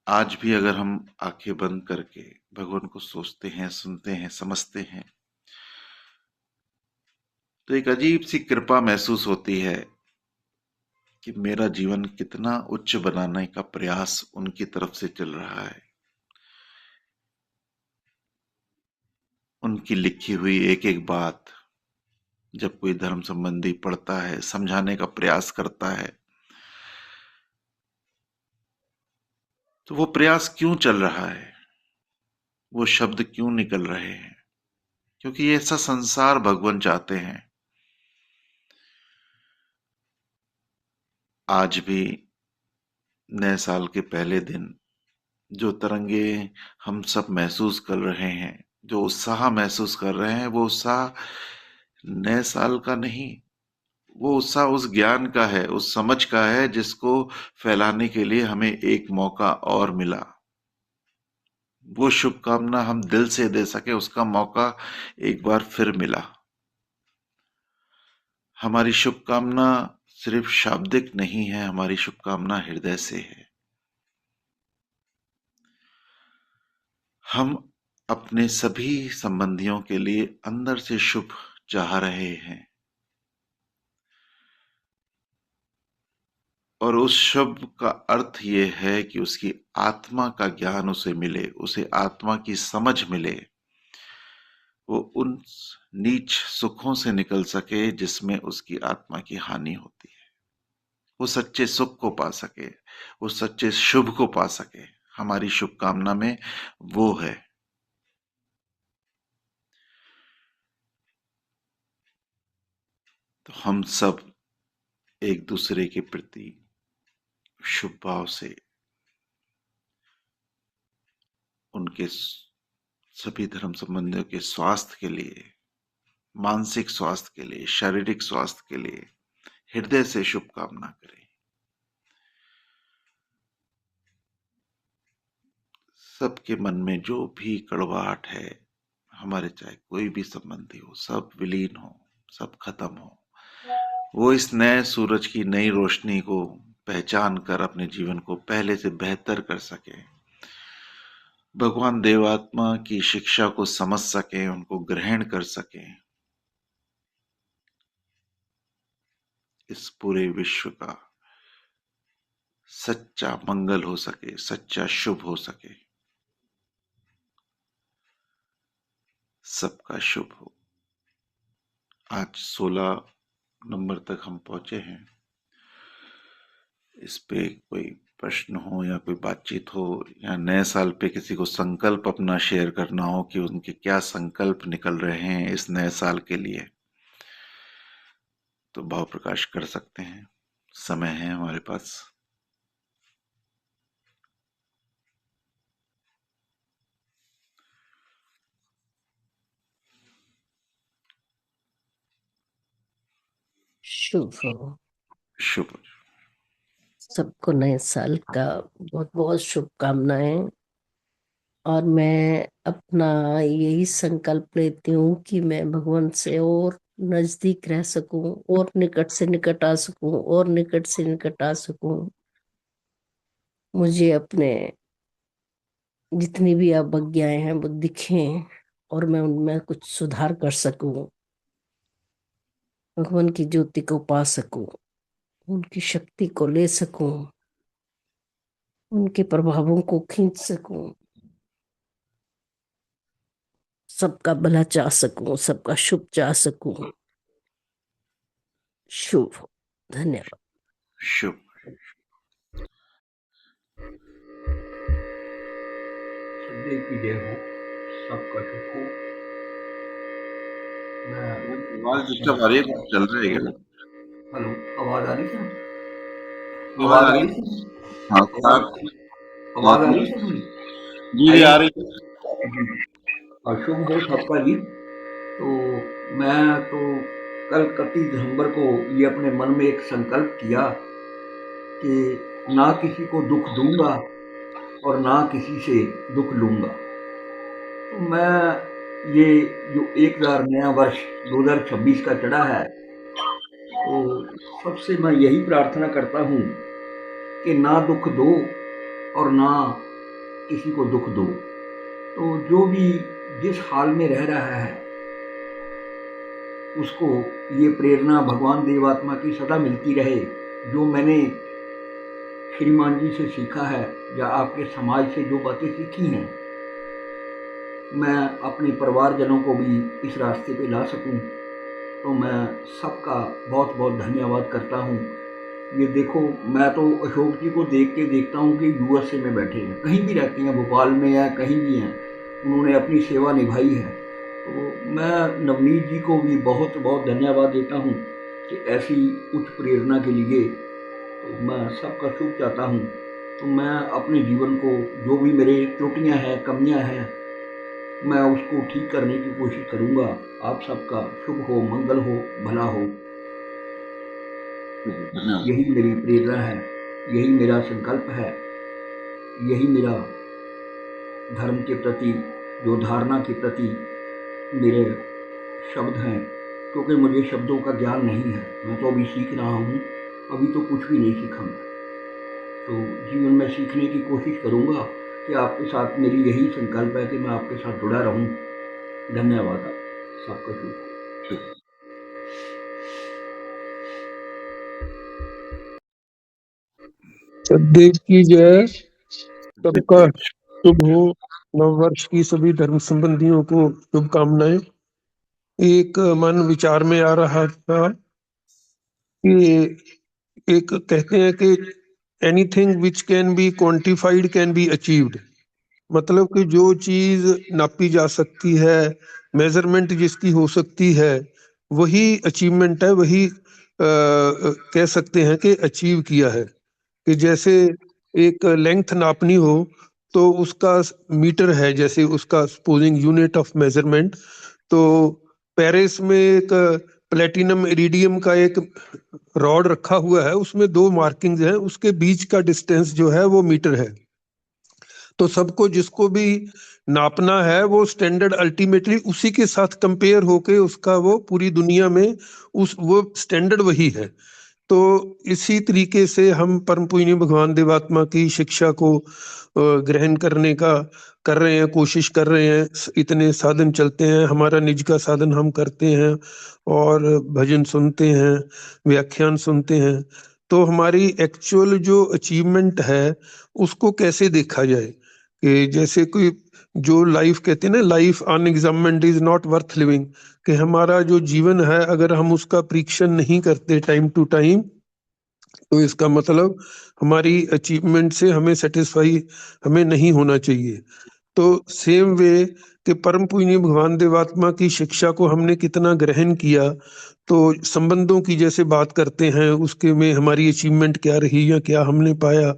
आज भी अगर हम आंखें बंद करके भगवान को सोचते हैं, सुनते हैं, समझते हैं, तो एक अजीब सी कृपा महसूस होती है कि मेरा जीवन कितना उच्च बनाने का प्रयास उनकी तरफ से चल रहा है। उनकी लिखी हुई एक एक बात जब कोई धर्म संबंधी पढ़ता है, समझाने का प्रयास करता है, तो वो प्रयास क्यों चल रहा है, वो शब्द क्यों निकल रहे हैं? क्योंकि ये ऐसा संसार भगवान चाहते हैं। आज भी नए साल के पहले दिन जो तरंगे हम सब महसूस कर रहे हैं, जो उत्साह महसूस कर रहे हैं, वो उत्साह नए साल का नहीं, वो उत्साह उस ज्ञान का है, उस समझ का है जिसको फैलाने के लिए हमें एक मौका और मिला। वो शुभकामना हम दिल से दे सके, उसका मौका एक बार फिर मिला। हमारी शुभकामना सिर्फ शाब्दिक नहीं है, हमारी शुभकामना हृदय से है। हम अपने सभी संबंधियों के लिए अंदर से शुभ चाह रहे हैं, और उस शुभ का अर्थ ये है कि उसकी आत्मा का ज्ञान उसे मिले, उसे आत्मा की समझ मिले, वो उन नीच सुखों से निकल सके जिसमें उसकी आत्मा की हानि होती है, वो सच्चे सुख को पा सके, वो सच्चे शुभ को पा सके। हमारी शुभकामना में वो है। तो हम सब एक दूसरे के प्रति शुभ भाव से उनके सभी धर्म संबंधियों के स्वास्थ्य के लिए, मानसिक स्वास्थ्य के लिए, शारीरिक स्वास्थ्य के लिए हृदय से शुभकामना करें। सबके मन में जो भी कड़वाहट है, हमारे चाहे कोई भी संबंधी हो, सब विलीन हो, सब खत्म हो, वो इस नए सूरज की नई रोशनी को पहचान कर अपने जीवन को पहले से बेहतर कर सके, भगवान देवात्मा की शिक्षा को समझ सके, उनको ग्रहण कर सके, इस पूरे विश्व का सच्चा मंगल हो सके, सच्चा शुभ हो सके, सबका शुभ हो। आज 16 नंबर तक हम पहुंचे हैं। इस पे कोई प्रश्न हो या कोई बातचीत हो, या नए साल पे किसी को संकल्प अपना शेयर करना हो कि उनके क्या संकल्प निकल रहे हैं इस नए साल के लिए, तो भाव प्रकाश कर सकते हैं। समय है हमारे पास। शुभ हो। शुभ। सबको नए साल का बहुत बहुत शुभकामनाएं। और मैं अपना यही संकल्प लेती हूँ कि मैं भगवान से और नजदीक रह सकूं, और निकट से निकट आ सकूं, और निकट से निकट आ सकूं। मुझे अपने जितनी भी अवज्ञाएं हैं वो दिखें, और मैं उनमें कुछ सुधार कर सकूं, भगवान की ज्योति को पा सकूं, उनकी शक्ति को ले सकूं, उनके प्रभावों को खींच सकूं, सबका भला चाह सकूं, सबका शुभ चाह सकूं। शुभ हो। धन्यवाद। शुभ। सदैव की जय हो, सबका शुभ हो। मैं आवाज डिस्टर्ब आ रही है, चल रहा है क्या? हेलो, आवाज आ रही है? आवाज आ आवाज आ रही रही है? है? हाँ, आवाज आवाज आ रही है मेरी? जी जी आई आ रही है। जी। और शुभ हो सबका जी। तो मैं तो कल 31 दिसंबर को ये अपने मन में एक संकल्प किया कि ना किसी को दुख दूंगा और ना किसी से दुख लूंगा। तो मैं ये जो 1000 नया वर्ष 2026 का चढ़ा है, तो सबसे मैं यही प्रार्थना करता हूँ कि ना दुख दो और ना किसी को दुख दो। तो जो भी जिस हाल में रह रहा है उसको ये प्रेरणा भगवान देवात्मा की सदा मिलती रहे। जो मैंने श्रीमान जी से सीखा है या आपके समाज से जो बातें सीखी हैं, मैं अपने परिवारजनों को भी इस रास्ते पे ला सकूं, तो मैं सबका बहुत बहुत धन्यवाद करता हूं। ये देखो, मैं तो अशोक जी को देख के देखता हूं कि यूएसए में बैठे हैं, कहीं भी रहते हैं, भोपाल में या कहीं भी हैं, उन्होंने अपनी सेवा निभाई है। तो मैं नवनीत जी को भी बहुत बहुत धन्यवाद देता हूं कि ऐसी उच्च प्रेरणा के लिए। तो मैं सबका शुभ चाहता हूं। तो मैं अपने जीवन को, जो भी मेरे त्रुटियां हैं, कमियां हैं, मैं उसको ठीक करने की कोशिश करूंगा। आप सबका शुभ हो, मंगल हो, भला हो। धन्यवाद। यही मेरी प्रेरणा है, यही मेरा संकल्प है, यही मेरा धर्म के प्रति, जो धारणा के प्रति मेरे शब्द हैं। क्योंकि मुझे शब्दों का ज्ञान नहीं है, मैं तो अभी सीख रहा हूँ, अभी तो कुछ भी नहीं सीखा मैं। तो जीवन में सीखने की कोशिश करूँगा कि आपके साथ मेरी यही संकल्प है कि मैं आपके साथ जुड़ा रहूँ। धन्यवाद। आप सबका शुभ। सददेव की जय। सबका शुभ हो। नववर्ष की सभी धर्म संबंधियों को शुभकामनाएं। एक मन विचार में आ रहा था कि एक कहते हैं कि anything which can be quantified can be achieved. मतलब कि जो चीज नापी जा सकती है, मेजरमेंट जिसकी हो सकती है, वही अचीवमेंट है, वही कह सकते हैं कि अचीव किया है। कि जैसे एक लेंथ नापनी हो तो उसका मीटर है, जैसे उसका सपोजिंग यूनिट ऑफ मेजरमेंट। तो पेरिस में एक प्लेटिनम इरिडियम का एक रॉड रखा हुआ है, उसमें 2 मार्किंग्स हैं, उसके बीच का डिस्टेंस जो है वो मीटर है। तो सबको जिसको भी नापना है वो स्टैंडर्ड अल्टीमेटली उसी के साथ कंपेयर होके उसका वो पूरी दुनिया में वो स्टैंडर्ड वही है। तो इसी तरीके से हम परम पूजनीय भगवान देवात्मा की शिक्षा को ग्रहण करने का कर रहे हैं, कोशिश कर रहे हैं। इतने साधन चलते हैं, हमारा निज का साधन हम करते हैं और भजन सुनते हैं, व्याख्यान सुनते हैं। तो हमारी एक्चुअल जो अचीवमेंट है उसको कैसे देखा जाए कि जैसे कोई जो लाइफ कहते हैं ना, life unexamined is not worth living. कि हमारा जो जीवन है अगर हम उसका परीक्षण नहीं करते टाइम टू टाइम, तो इसका मतलब हमारी अचीवमेंट से हमें सेटिस्फाई हमें नहीं होना चाहिए। तो सेम वे कि परम पूजनीय भगवान देवात्मा की शिक्षा को हमने कितना ग्रहण किया, तो संबंधों की जैसे बात करते हैं उसके में हमारी अचीवमेंट क्या रही या क्या हमने पाया।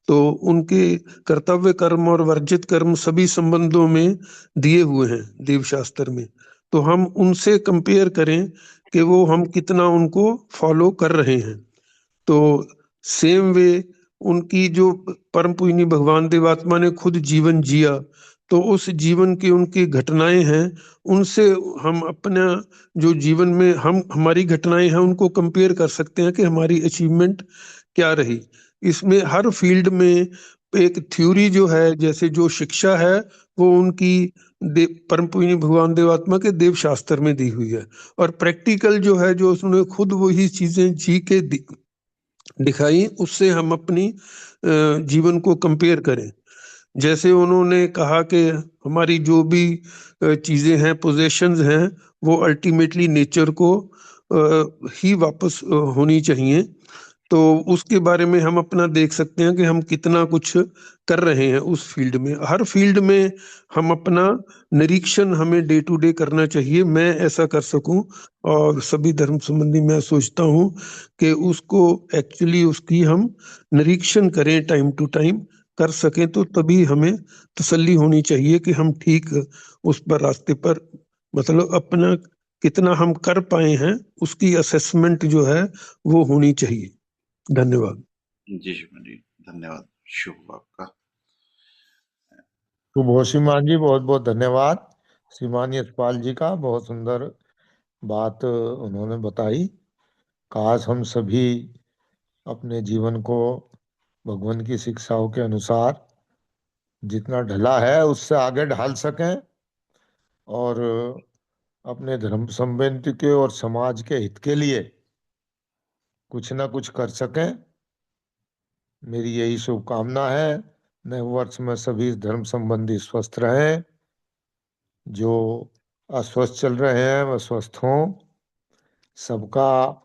तो उनके कर्तव्य कर्म और वर्जित कर्म सभी संबंधों में दिए हुए हैं देव शास्त्र में। तो हम उनसे कंपेयर करें कि वो हम कितना उनको फॉलो कर रहे हैं। तो सेम वे उनकी जो परम पूजनीय भगवान देवात्मा ने खुद जीवन जिया, तो उस जीवन की उनकी घटनाएं हैं, उनसे हम अपना जो जीवन में हम हमारी घटनाएं हैं उनको कंपेयर कर सकते हैं कि हमारी अचीवमेंट क्या रही। इसमें हर फील्ड में एक थ्योरी जो है, जैसे जो शिक्षा है वो उनकी परम पूजनीय भगवान देवात्मा के देव शास्त्र में दी हुई है, और प्रैक्टिकल जो है, जो उसने खुद वही चीजें जी के दिखाई, उससे हम अपनी जीवन को कंपेयर करें। जैसे उन्होंने कहा कि हमारी जो भी चीजें हैं, पोजेशंस हैं, वो अल्टीमेटली नेचर को ही वापस होनी चाहिए। तो उसके बारे में हम अपना देख सकते हैं कि हम कितना कुछ कर रहे हैं उस फील्ड में। हर फील्ड में हम अपना निरीक्षण हमें डे टू डे करना चाहिए, मैं ऐसा कर सकूं। और सभी धर्म संबंधी मैं सोचता हूं कि उसको एक्चुअली उसकी हम निरीक्षण करें, टाइम टू टाइम कर सकें, तो तभी हमें तसल्ली होनी चाहिए कि हम ठीक उस पर रास्ते पर, मतलब अपना कितना हम कर पाए हैं उसकी असेसमेंट जो है वो होनी चाहिए। धन्यवाद। जी श्रीमान जी, धन्यवाद। शुभ हो आपका। शुभ हो श्रीमान जी, बहुत बहुत धन्यवाद। श्रीमान यशपाल जी का बहुत सुंदर बात उन्होंने बताई। काश हम सभी अपने जीवन को भगवान की शिक्षाओं के अनुसार जितना ढला है उससे आगे ढाल सकें और अपने धर्म संबंधी के और समाज के हित के लिए कुछ ना कुछ कर सकें। मेरी यही शुभकामना है। नए वर्ष में सभी धर्म संबंधी स्वस्थ रहें, जो अस्वस्थ चल रहे हैं वह स्वस्थ हों, सबका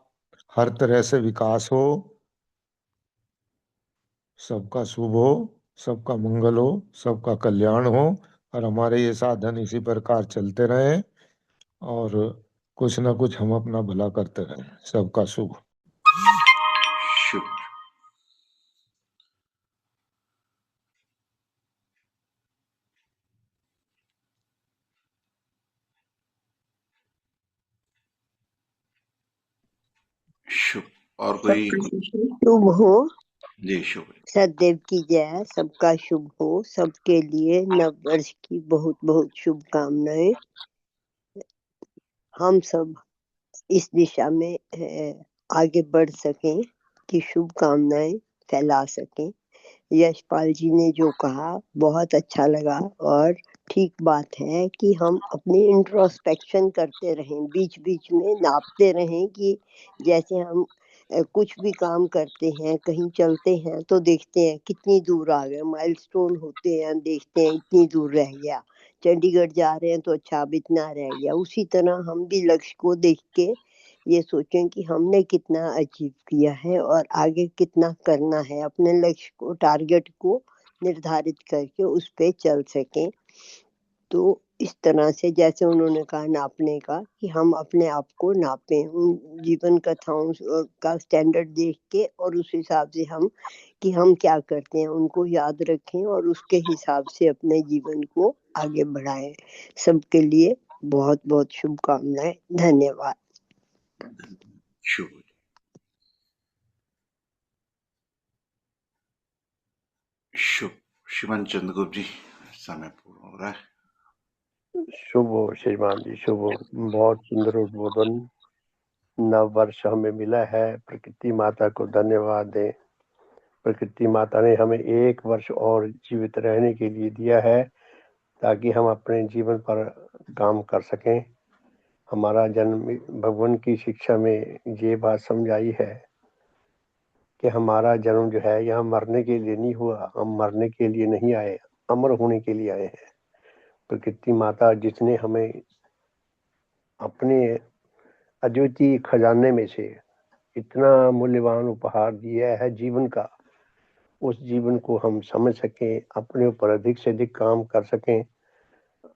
हर तरह से विकास हो, सबका शुभ हो, सबका मंगल हो, सबका कल्याण हो और हमारे ये साधन इसी प्रकार चलते रहें और कुछ ना कुछ हम अपना भला करते रहें। सबका शुभ। शुभ। शुभ। और कोई? शुभ हो। जी शुभ। सदैव की जय। सबका शुभ हो। सबके लिए नव वर्ष की बहुत बहुत शुभकामनाएं। हम सब इस दिशा में आगे बढ़ सकें कि शुभकामनाएं फैला सकें। यशपाल जी ने जो कहा बहुत अच्छा लगा और ठीक बात है कि हम अपनी इंट्रोस्पेक्शन करते रहें, बीच बीच में नापते रहें कि जैसे हम कुछ भी काम करते हैं, कहीं चलते हैं तो देखते हैं कितनी दूर आ गए, माइलस्टोन होते हैं, देखते हैं इतनी दूर रह गया। चंडीगढ़ जा रहे हैं तो अच्छा अब इतना रह गया। उसी तरह हम भी लक्ष्य को देख के ये सोचें कि हमने कितना अचीव किया है और आगे कितना करना है। अपने लक्ष्य को, टारगेट को निर्धारित करके उस पे चल सकें। तो इस तरह से जैसे उन्होंने कहा नापने का, कि हम अपने आप को नापें उन जीवन कथाओं का स्टैंडर्ड देख के और उस हिसाब से हम कि हम क्या करते हैं उनको याद रखें और उसके हिसाब से अपने जीवन को आगे बढ़ाएं। सबके लिए बहुत बहुत शुभकामनाएं। धन्यवाद। शुभ। शुभ। श्रीमान चंद्रगुप्त जी, समय पूर्ण हो रहा है। शुभ हो श्रीमान जी, शुभ हो। बहुत सुंदर उद्बोधन। नव वर्ष हमें मिला है, प्रकृति माता को धन्यवाद दें। प्रकृति माता ने हमें एक वर्ष और जीवित रहने के लिए दिया है ताकि हम अपने जीवन पर काम कर सकें। हमारा जन्म, भगवान की शिक्षा में ये बात समझाई है कि हमारा जन्म जो है यहाँ मरने के लिए नहीं हुआ, हम मरने के लिए नहीं आए, अमर होने के लिए आए हैं। प्रकृति माता जिसने हमें अपने अद्वितीय खजाने में से इतना मूल्यवान उपहार दिया है जीवन का, उस जीवन को हम समझ सकें, अपने ऊपर अधिक से अधिक काम कर सकें,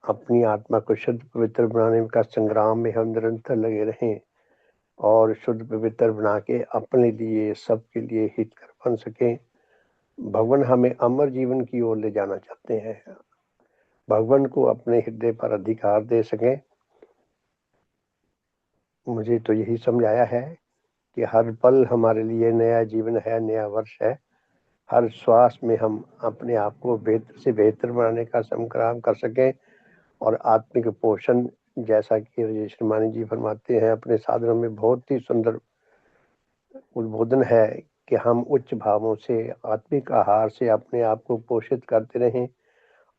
अपनी आत्मा को शुद्ध पवित्र बनाने का संग्राम में हम निरंतर लगे रहें और शुद्ध पवित्र बना के अपने लिए, सबके लिए हितकर बन सकें। भगवान हमें अमर जीवन की ओर ले जाना चाहते हैं, भगवान को अपने हृदय पर अधिकार दे सकें। मुझे तो यही समझाया है कि हर पल हमारे लिए नया जीवन है, नया वर्ष है। हर श्वास में हम अपने आप को बेहतर से बेहतर बनाने का संग्राम कर सकें और आत्मिक पोषण, जैसा कि राजेश मानी जी फरमाते हैं अपने साधनों में, बहुत ही सुंदर उद्बोधन है कि हम उच्च भावों से, आत्मिक आहार से अपने आप को पोषित करते रहें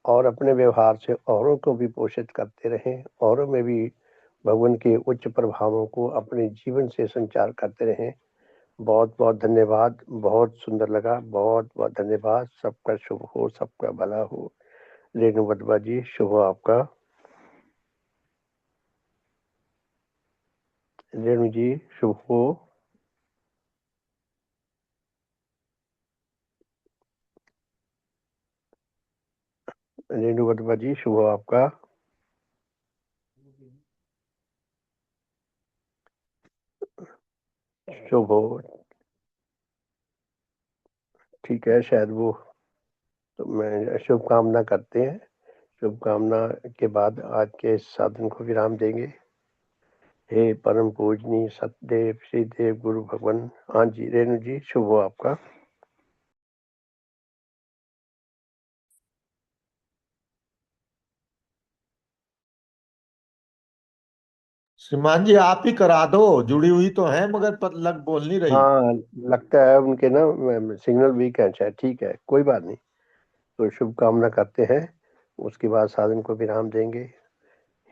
और अपने व्यवहार से औरों को भी पोषित करते रहें, औरों में भी भगवान के उच्च प्रभावों को अपने जीवन से संचार करते रहें। बहुत बहुत धन्यवाद। बहुत सुंदर लगा। बहुत बहुत धन्यवाद। सबका शुभ हो, सबका भला हो। रेणु वधवा जी, शुभ हो आपका। रेणु जी, शुभ हो। रेणु वधवा जी, शुभ हो आपका। शुभ हो। ठीक है, शायद वो तो मैं शुभकामना करते हैं। शुभकामना के बाद आज के साधन को विराम देंगे। हे परम पूजनीय सतदेव श्री देव गुरु भगवान। हाँ जी रेणु जी, शुभ हो आपका। श्रीमान जी आप ही करा दो, जुड़ी हुई तो है मगर पर लग बोल नहीं रही। हाँ, लगता है उनके ना सिग्नल वीक है शायद। ठीक है, कोई बात नहीं। तो शुभकामना करते हैं, उसके बाद साधन को विराम देंगे।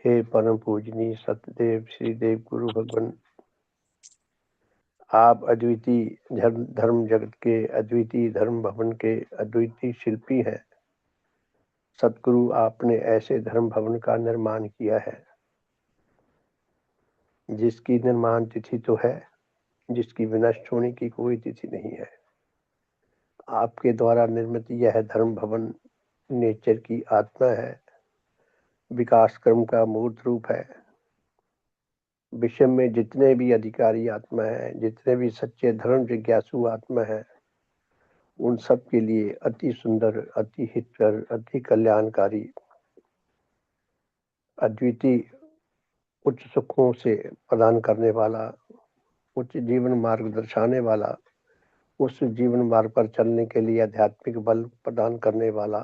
हे परम पूजनीय सत्यदेव श्री देव गुरु भगवान, आप अद्वितीय धर्म जगत के अद्वितीय धर्म भवन के अद्वितीय शिल्पी हैं। सतगुरु, आपने ऐसे धर्म भवन का निर्माण किया है जिसकी निर्माण तिथि तो है, जिसकी विनष्ट होने की कोई तिथि नहीं है। आपके द्वारा निर्मित यह धर्म भवन नेचर की आत्मा है, विकास क्रम का मूर्त रूप है। विश्व में जितने भी अधिकारी आत्मा है, जितने भी सच्चे धर्म जिज्ञासु आत्मा है, उन सब के लिए अति सुंदर, अति हितकर, अति कल्याणकारी, अद्वितीय उच्च सुखों से प्रदान करने वाला, उच्च जीवन मार्ग दर्शाने वाला, उस जीवन मार्ग पर चलने के लिए आध्यात्मिक बल प्रदान करने वाला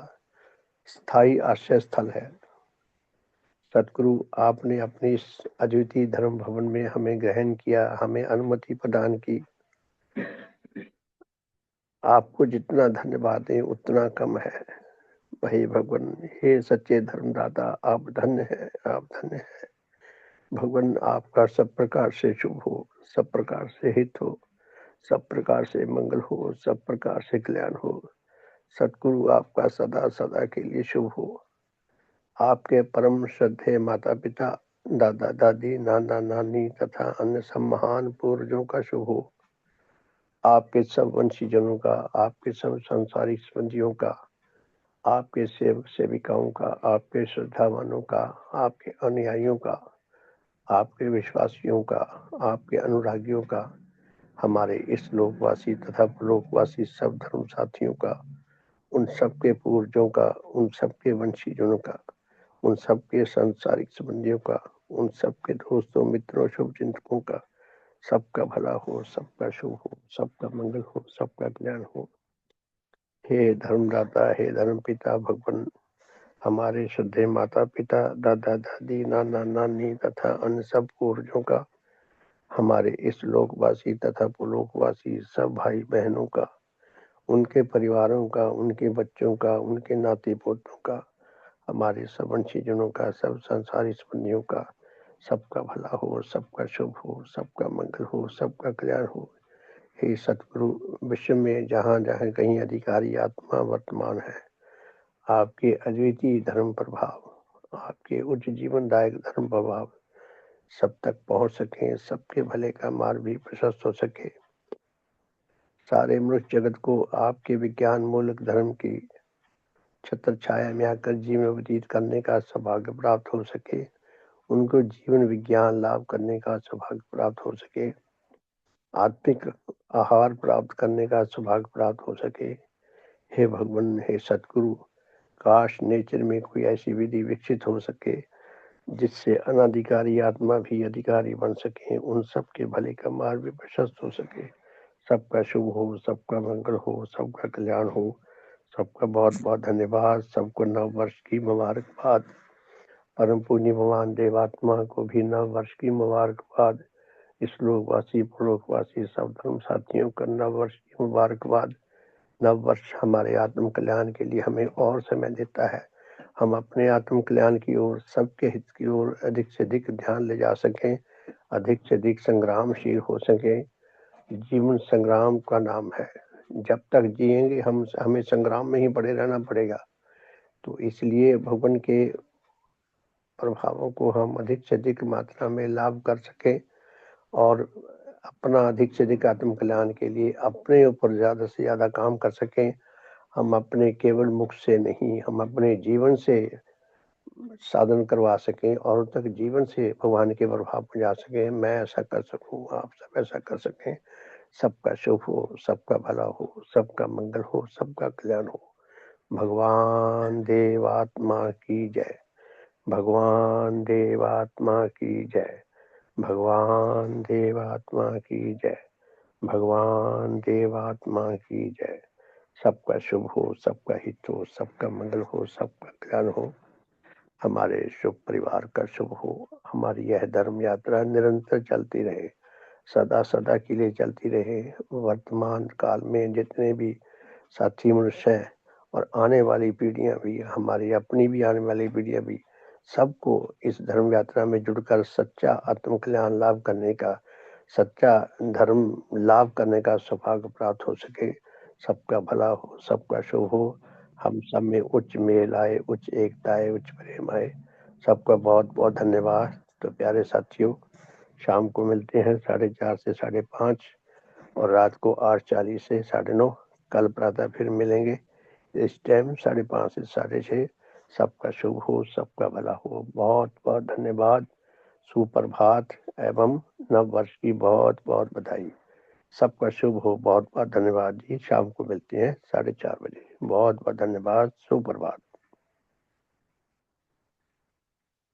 स्थायी आश्रय स्थल है। सतगुरु, आपने अपने इस अद्वितीय धर्म भवन में हमें ग्रहण किया, हमें अनुमति प्रदान की। आपको जितना धन्यवाद दें उतना कम है। हे भगवान, हे सच्चे धर्मदाता, आप धन्य हैं, आप धन्य हैं। भगवान, आपका सब प्रकार से शुभ हो, सब प्रकार से हित हो, सब प्रकार से मंगल हो, सब प्रकार से कल्याण हो। सतगुरु, आपका सदा सदा के लिए शुभ हो। आपके परम श्रद्धेय माता पिता, दादा दादी, नाना नानी तथा अन्य सब महान पूर्वजों का शुभ हो। आपके सब वंशीजनों का, आपके सब संसारिक संबंधियों का, आपके सेवक सेविकाओं का, आपके श्रद्धावानों का, आपके अनुयायियों का, आपके विश्वासियों का, आपके अनुरागियों का, हमारे इस लोकवासी तथा लोकवासी सब धर्म साथियों का, उन सबके पूर्वजों का, उन सबके वंशीजनों का, उन सबके संसारिक संबंधियों का, उन सबके दोस्तों मित्रों शुभचिंतकों का, सबका भला हो, सबका शुभ हो, सबका मंगल हो, सबका कल्याण हो। हे धर्मदाता, हे धर्म पिता भगवान, हमारे श्रद्धेय माता पिता, दादा दादी, नाना नानी तथा अन्य सब पूर्वजों का, हमारे इस लोकवासी तथा पुलोकवासी सब भाई बहनों का, उनके परिवारों का, उनके बच्चों का, उनके नाती पोतों का, हमारे सब वंशीजनों का, सब संसारी संबंधियों का, सबका भला हो, सबका शुभ हो, सबका मंगल हो, सबका कल्याण हो। हे सतगुरु, विश्व में जहाँ जहाँ कहीं अधिकारी आत्मा वर्तमान है, आपके अद्वितीय धर्म प्रभाव, आपके उच्च जीवनदायक धर्म प्रभाव सब तक पहुंच सके, सबके भले का मार्ग भी प्रशस्त हो सके। सारे मनुष्य जगत को आपके विज्ञान मूलक धर्म की छत्र छाया में आकर जीवन व्यतीत करने का सौभाग्य प्राप्त हो सके, उनको जीवन विज्ञान लाभ करने का सौभाग्य प्राप्त हो सके, आत्मिक आहार प्राप्त करने का सौभाग्य प्राप्त हो सके। हे भगवान, हे सतगुरु, काश नेचर में कोई ऐसी विधि विकसित हो सके जिससे अनाधिकारी आत्मा भी अधिकारी बन सके, उन सबके भले का मार्ग भी प्रशस्त हो सके। सबका शुभ हो, सबका मंगल हो, सबका कल्याण हो। सबका बहुत बहुत धन्यवाद। सबको नव वर्ष की मुबारकबाद। परम पुण्य भगवान देवात्मा को भी नव वर्ष की मुबारकबाद। इस लोकवासी पुलोकवासी सब धर्म साथियों को नव वर्ष की मुबारकबाद। नव वर्ष हमारे आत्म कल्याण के लिए हमें और समय देता है। हम अपने आत्म कल्याण की ओर, सबके हित की ओर अधिक से अधिक ध्यान ले जा सकें, अधिक से अधिक संग्रामशील हो सके। जीवन संग्राम का नाम है। जब तक जिएंगे हमें संग्राम में ही पड़े रहना पड़ेगा। तो इसलिए भगवान के प्रभावों को हम अधिक से अधिक मात्रा में लाभ कर सकें और अपना अधिक से अधिक आत्म कल्याण के लिए अपने ऊपर ज्यादा से ज्यादा काम कर सकें। हम अपने केवल मुख से नहीं, हम अपने जीवन से साधन करवा सकें और तक जीवन से भगवान के प्रभाव में जा सकें। मैं ऐसा कर सकूं, आप सब ऐसा कर सकें। सबका शुभ हो, सबका भला हो, सबका मंगल हो, सबका कल्याण हो। भगवान देवात्मा की जय। भगवान देवात्मा की जय। भगवान देवात्मा की जय। भगवान देवात्मा की जय। सबका शुभ हो, सबका हित हो, सबका मंगल हो, सबका कल्याण हो। हमारे शुभ परिवार का शुभ हो। हमारी यह धर्म यात्रा निरंतर चलती रहे, सदा सदा के लिए चलती रहे। वर्तमान काल में जितने भी साथी मनुष्य हैं और आने वाली पीढ़ियां भी, हमारी अपनी भी आने वाली पीढ़ियां भी, सबको इस धर्म यात्रा में जुड़कर सच्चा आत्मकल्याण लाभ करने का, सच्चा धर्म लाभ करने का सौभाग्य प्राप्त हो सके। सबका भला हो, सबका शुभ हो, हम सब में उच्च मेल आए, उच्च एकता आए, उच्च प्रेम आए। सबका बहुत बहुत धन्यवाद। तो प्यारे साथियों, शाम को मिलते हैं 4:30 से 5:30 और रात को 8:40 से 9:30। कल प्रातः फिर मिलेंगे इस टाइम 5:30 से 6:30। सबका शुभ हो, सबका भला हो। बहुत बहुत धन्यवाद। सुप्रभात एवं नव वर्ष की बहुत बहुत बधाई। सबका शुभ हो। बहुत बहुत धन्यवाद जी। शाम को मिलते हैं 4:30 बजे। बहुत बहुत धन्यवाद। सुप्रभात।